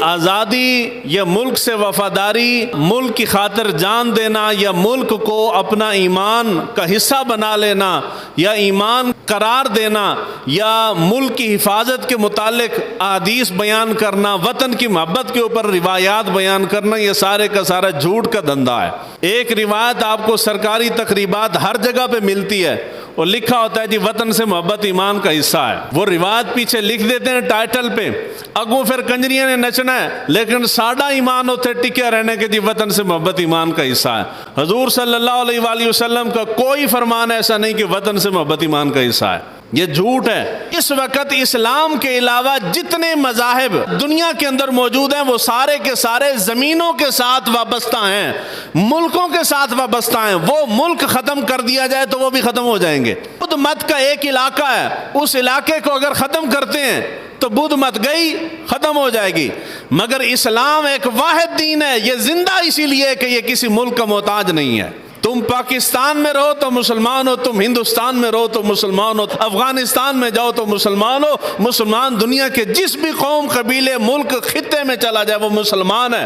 آزادی یا ملک سے وفاداری، ملک کی خاطر جان دینا یا ملک کو اپنا ایمان کا حصہ بنا لینا یا ایمان قرار دینا یا ملک کی حفاظت کے متعلق احادیث بیان کرنا، وطن کی محبت کے اوپر روایات بیان کرنا، یہ سارے کا سارا جھوٹ کا دھندا ہے۔ ایک روایت آپ کو سرکاری تقریبات ہر جگہ پہ ملتی ہے اور لکھا ہوتا ہے جی وطن سے محبت ایمان کا حصہ ہے، وہ روایت پیچھے لکھ دیتے ہیں ٹائٹل پہ، اگوں پھر کنجریاں نے نچنا ہے، لیکن ساڈا ایمان ہوتے ٹکے رہنے کے جی وطن سے محبت ایمان کا حصہ ہے۔ حضور صلی اللہ علیہ وآلہ وسلم کا کوئی فرمان ایسا نہیں کہ وطن سے محبت ایمان کا حصہ ہے، یہ جھوٹ ہے۔ اس وقت اسلام کے علاوہ جتنے مذاہب دنیا کے اندر موجود ہیں وہ سارے کے سارے زمینوں کے ساتھ وابستہ ہیں، ملکوں کے ساتھ وابستہ ہیں۔ وہ ملک ختم کر دیا جائے تو وہ بھی ختم ہو جائیں گے۔ بدھ مت کا ایک علاقہ ہے، اس علاقے کو اگر ختم کرتے ہیں تو بدھ مت گئی، ختم ہو جائے گی، مگر اسلام ایک واحد دین ہے، یہ زندہ اسی لیے کہ یہ کسی ملک کا محتاج نہیں ہے۔ تم پاکستان میں رہو تو مسلمان ہو، تم ہندوستان میں رہو تو مسلمان ہو، افغانستان میں جاؤ تو مسلمان ہو، مسلمان دنیا کے جس بھی قوم، قبیلے، ملک، خطے میں چلا جائے وہ مسلمان ہے۔